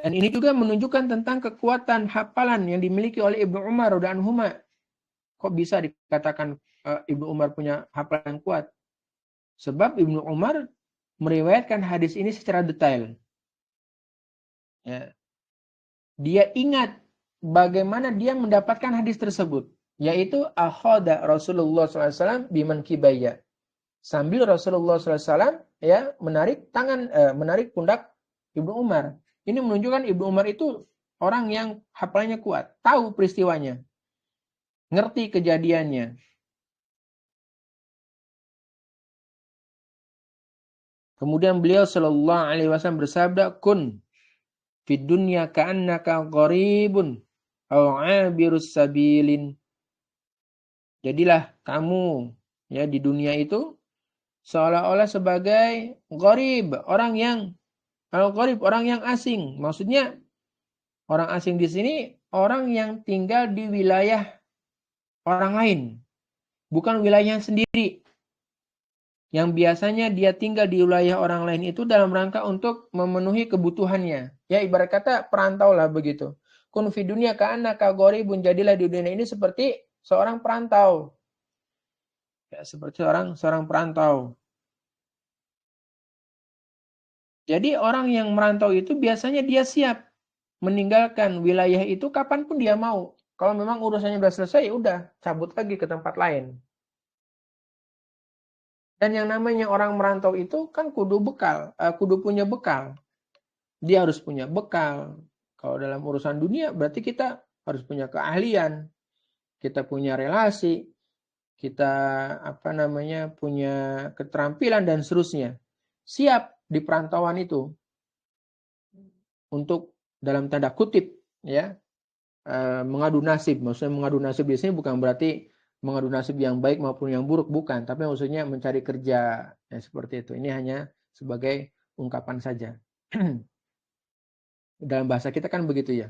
Speaker 1: Dan ini juga menunjukkan tentang kekuatan hafalan yang dimiliki oleh Ibnu Umar radhiyallahu anhuma. Kok bisa dikatakan Ibnu Umar punya hafalan yang kuat? Sebab Ibnu Umar meriwayatkan hadis ini secara detail. Ya. Dia ingat bagaimana dia mendapatkan hadis tersebut, yaitu akhadha Rasulullah SAW biman kibaya. Sambil Rasulullah SAW ya menarik pundak Ibnu Umar. Ini menunjukkan Ibnu Umar itu orang yang hafalannya kuat, tahu peristiwanya, ngerti kejadiannya. Kemudian beliau sallallahu alaihi wasallam bersabda, "Kun fid dunya ka'annaka gharibun aw 'abirus sabilin." Jadilah kamu ya di dunia itu seolah-olah sebagai gharib, orang yang asing. Maksudnya orang asing di sini orang yang tinggal di wilayah orang lain, bukan wilayahnya sendiri. Yang biasanya dia tinggal di wilayah orang lain itu dalam rangka untuk memenuhi kebutuhannya. Ya ibarat kata perantau lah begitu. Kun fi dunya ka'annaka gharibun, jadilah di dunia ini seperti seorang perantau. Ya, seperti seorang perantau. Jadi orang yang merantau itu biasanya dia siap meninggalkan wilayah itu kapanpun dia mau. Kalau memang urusannya sudah selesai, ya udah cabut lagi ke tempat lain. Dan yang namanya orang merantau itu kan kudu punya bekal. Dia harus punya bekal. Kalau dalam urusan dunia berarti kita harus punya keahlian, kita punya relasi, kita punya keterampilan dan seterusnya. Siap di perantauan itu untuk dalam tanda kutip ya mengadu nasib. Maksudnya mengadu nasib di sini bukan berarti mengadu nasib yang baik maupun yang buruk, bukan, tapi maksudnya mencari kerja ya, seperti itu. Ini hanya sebagai ungkapan saja. Dalam bahasa kita kan begitu ya.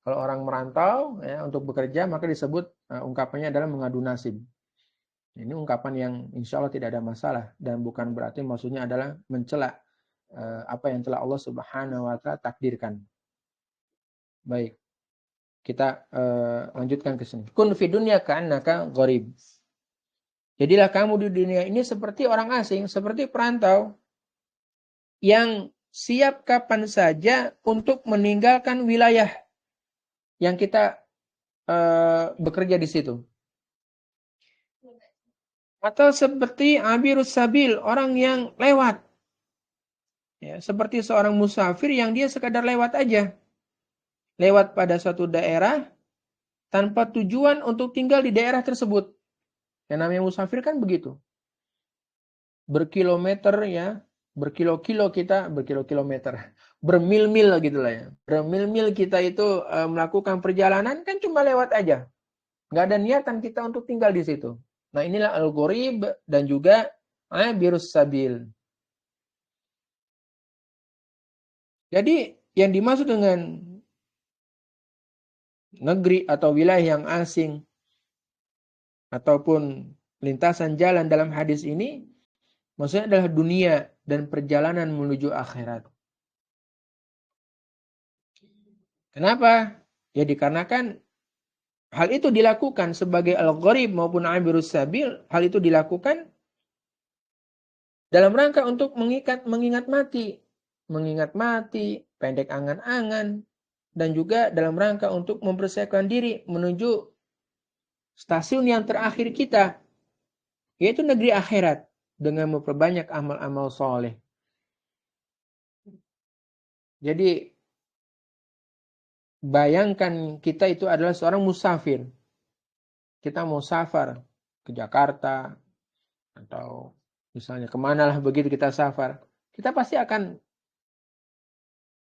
Speaker 1: Kalau orang merantau ya untuk bekerja maka disebut ungkapannya adalah mengadu nasib. Ini ungkapan yang insya Allah tidak ada masalah dan bukan berarti maksudnya adalah mencela apa yang telah Allah Subhanahu wa taala takdirkan. Baik. Kita lanjutkan ke sini. Kun fi dunya ka'annaka gharib. Jadilah kamu di dunia ini seperti orang asing, seperti perantau yang siap kapan saja untuk meninggalkan wilayah yang kita bekerja di situ. Atau seperti abirus sabil, orang yang lewat. Ya, seperti seorang musafir yang dia sekadar lewat aja. Lewat pada suatu daerah tanpa tujuan untuk tinggal di daerah tersebut. Yang namanya musafir kan begitu. Berkilometer ya, berkilometer, bermil-mil gitu lah ya. Bermil-mil kita itu melakukan perjalanan kan cuma lewat aja. Nggak ada niatan kita untuk tinggal di situ. Nah inilah al-gharib dan juga abirus sabil. Jadi yang dimaksud dengan negeri atau wilayah yang asing ataupun lintasan jalan dalam hadis ini maksudnya adalah dunia dan perjalanan menuju akhirat. Kenapa? Ya dikarenakan hal itu dilakukan sebagai al-gharib maupun abirus sabil, hal itu dilakukan dalam rangka untuk mengingat mati, pendek angan-angan, dan juga dalam rangka untuk mempersiapkan diri menuju stasiun yang terakhir kita, yaitu negeri akhirat, dengan memperbanyak amal-amal soleh. Jadi bayangkan kita itu adalah seorang musafir. Kita mau safar ke Jakarta atau misalnya kemana lah begitu kita safar. Kita pasti akan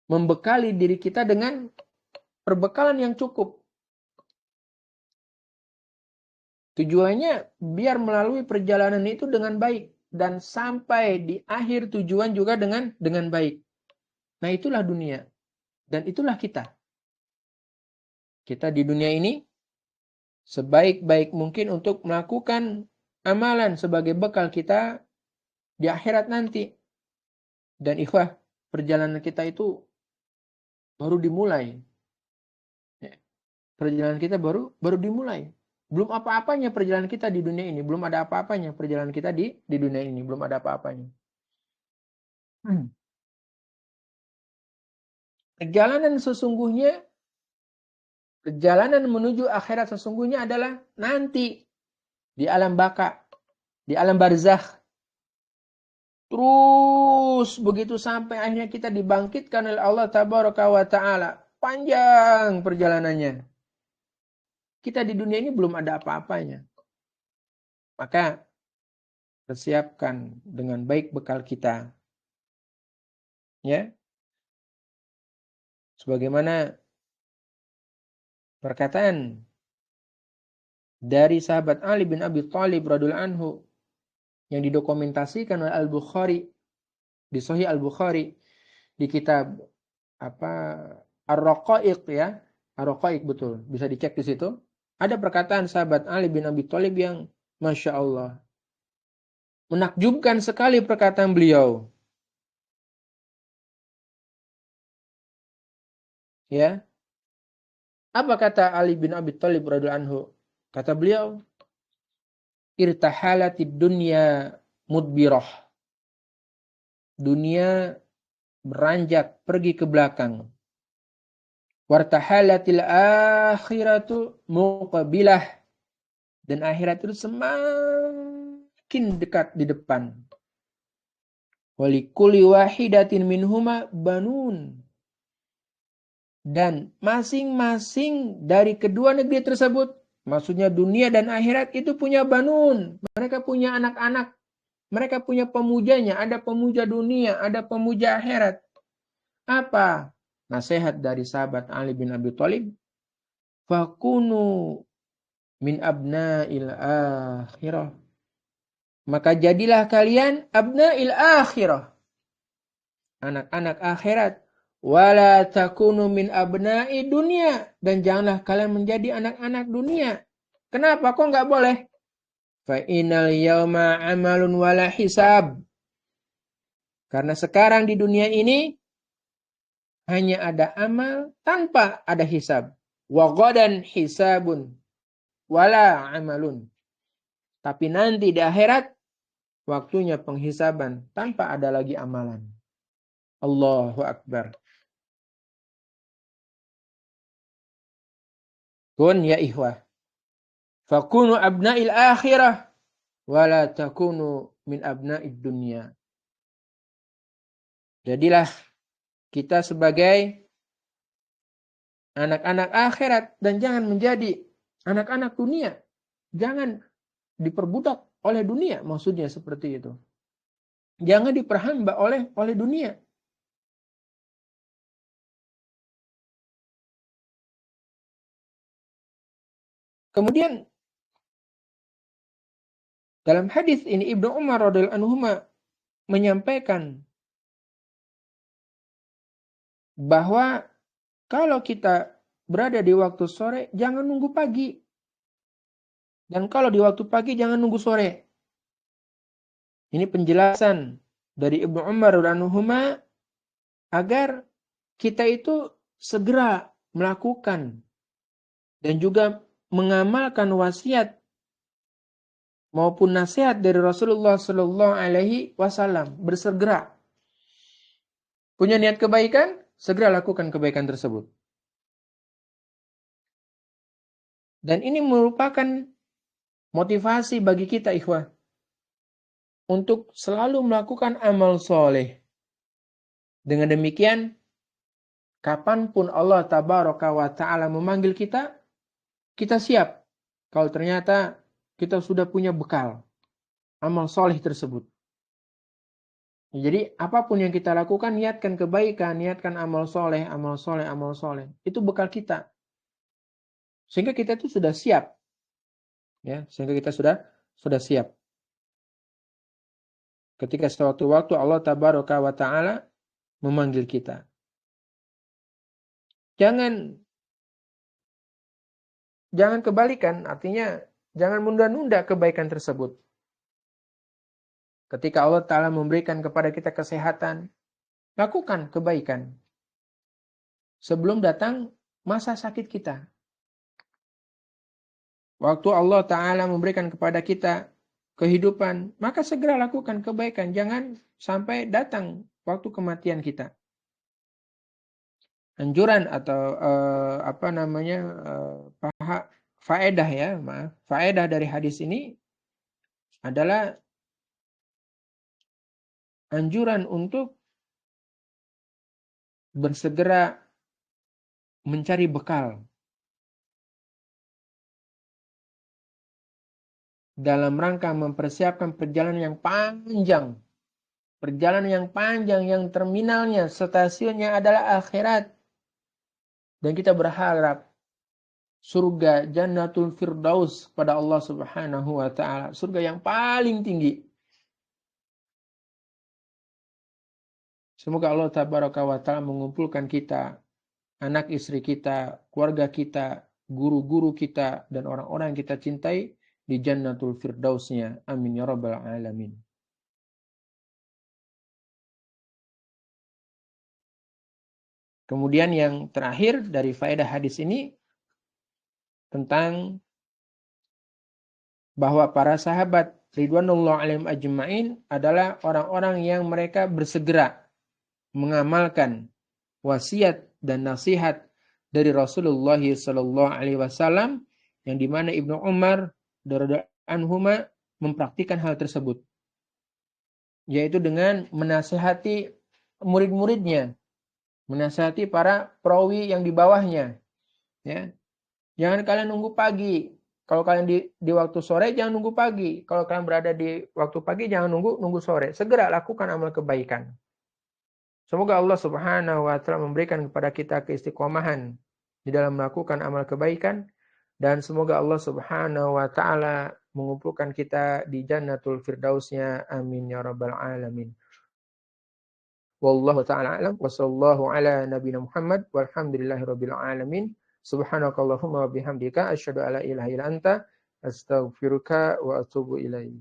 Speaker 1: membekali diri kita dengan perbekalan yang cukup. Tujuannya biar melalui perjalanan itu dengan baik dan sampai di akhir tujuan juga dengan baik. Nah, itulah dunia dan itulah kita. Kita di dunia ini sebaik-baik mungkin untuk melakukan amalan sebagai bekal kita di akhirat nanti. Dan ikhwah, perjalanan kita itu baru dimulai. Perjalanan kita baru dimulai. Belum apa-apanya perjalanan kita di dunia ini. Belum ada apa-apanya perjalanan kita di dunia ini. Belum ada apa-apanya. Perjalanan sesungguhnya, perjalanan menuju akhirat sesungguhnya adalah nanti di alam baka, di alam barzakh. Terus begitu sampai akhirnya kita dibangkitkan oleh Allah Tabaraka wa Ta'ala. Panjang perjalanannya. Kita di dunia ini belum ada apa-apanya. Maka persiapkan dengan baik bekal kita. Ya. Sebagaimana perkataan dari sahabat Ali bin Abi Thalib radhiyallahu anhu yang didokumentasikan oleh Al-Bukhari di Sahih Al-Bukhari di kitab Ar-Raqaiq ya. Ar-Raqaiq betul, bisa dicek di situ. Ada perkataan sahabat Ali bin Abi Thalib yang Masya Allah menakjubkan sekali perkataan beliau. Ya. Apa kata Ali bin Abi Thalib radhiyallahu anhu? Kata beliau, irtahalatid dunya mudbirah. Dunia beranjak pergi ke belakang. Wartahalatil akhiratu muqabilah. Dan akhirat itu semakin dekat di depan. Walikuli wahidatin minhuma banun. Dan masing-masing dari kedua negeri tersebut, maksudnya dunia dan akhirat itu punya banun. Mereka punya anak-anak. Mereka punya pemujanya. Ada pemuja dunia, ada pemuja akhirat. Apa nasihat dari sahabat Ali bin Abi Thalib? Fakunu min abna'il akhirah. Maka jadilah kalian abna'il akhirah. Anak-anak akhirat. Wala takunu min abna'i dunia. Dan janganlah kalian menjadi anak-anak dunia. Kenapa? Kok nggak boleh? Fa'inal yawma amalun wala hisab. Karena sekarang di dunia ini hanya ada amal tanpa ada hisab. Wa ghadan hisabun wala amalun. Tapi nanti di akhirat waktunya penghisaban tanpa ada lagi amalan. Allahu Akbar. Kun ya ikhwah. Fakunu abna'il akhirah wala takunu min abna'id dunya. Jadilah kita sebagai anak-anak akhirat dan jangan menjadi anak-anak dunia. Jangan diperbudak oleh dunia, maksudnya seperti itu. Jangan diperhamba oleh dunia. Kemudian dalam hadis ini Ibnu Umar radhiyallahu anhu menyampaikan bahwa kalau kita berada di waktu sore, jangan nunggu pagi. Dan kalau di waktu pagi, jangan nunggu sore. Ini penjelasan dari Ibnu Umar radhiyallahu anhu agar kita itu segera melakukan dan juga mengamalkan wasiat maupun nasihat dari Rasulullah Sallallahu Alaihi Wasallam. Bersegera. Punya niat kebaikan, segera lakukan kebaikan tersebut. Dan ini merupakan motivasi bagi kita ikhwah untuk selalu melakukan amal soleh. Dengan demikian Kapanpun Allah tabaraka wa ta'ala memanggil kita, kita siap. Kalau ternyata kita sudah punya bekal amal soleh tersebut. Jadi apapun yang kita lakukan, niatkan kebaikan, niatkan amal soleh, amal soleh, amal soleh. Itu bekal kita. Sehingga kita itu sudah siap. Ya, sehingga kita sudah siap. Ketika suatu waktu Allah tabaraka wa ta'ala memanggil kita. Jangan kebalikan, artinya jangan menunda-nunda kebaikan tersebut. Ketika Allah Ta'ala memberikan kepada kita kesehatan, lakukan kebaikan. Sebelum datang masa sakit kita. Waktu Allah Ta'ala memberikan kepada kita kehidupan, maka segera lakukan kebaikan. Jangan sampai datang waktu kematian kita. Anjuran atau faedah ya, maaf. Faedah dari hadis ini adalah anjuran untuk bersegera mencari bekal dalam rangka mempersiapkan perjalanan yang panjang. Perjalanan yang panjang yang terminalnya, stasiunnya adalah akhirat. Dan kita berharap surga Jannatul Firdaus pada Allah Subhanahu wa taala, surga yang paling tinggi. Semoga Allah tabaraka wa taala mengumpulkan kita, anak istri kita, keluarga kita, guru-guru kita, dan orang-orang yang kita cintai di Jannatul Firdausnya. Amin ya rabbal alamin. Kemudian yang terakhir dari faedah hadis ini tentang bahwa para sahabat ridwanullah alaihim ajma'in adalah orang-orang yang mereka bersegera mengamalkan wasiat dan nasihat dari Rasulullah sallallahu alaihi wasallam, yang dimana Ibnu Umar radhiyallahu anhuma mempraktikkan hal tersebut, yaitu dengan menasihati murid-muridnya, menasihati para perawi yang di bawahnya, ya. Jangan kalian nunggu pagi. Kalau kalian di waktu sore, jangan nunggu pagi. Kalau kalian berada di waktu pagi, jangan nunggu sore. Segera lakukan amal kebaikan. Semoga Allah Subhanahu wa taala memberikan kepada kita keistiqomahan di dalam melakukan amal kebaikan, dan semoga Allah Subhanahu wa taala mengumpulkan kita di Jannatul Firdausnya. Amin ya rabbal alamin. Wallahu taala alam wa sallallahu ala nabiyina Muhammad walhamdulillahirabbil alamin. Subhanakallahumma wa bihamdika asyhadu alla ilaha illa anta astaghfiruka wa atubu ilaik.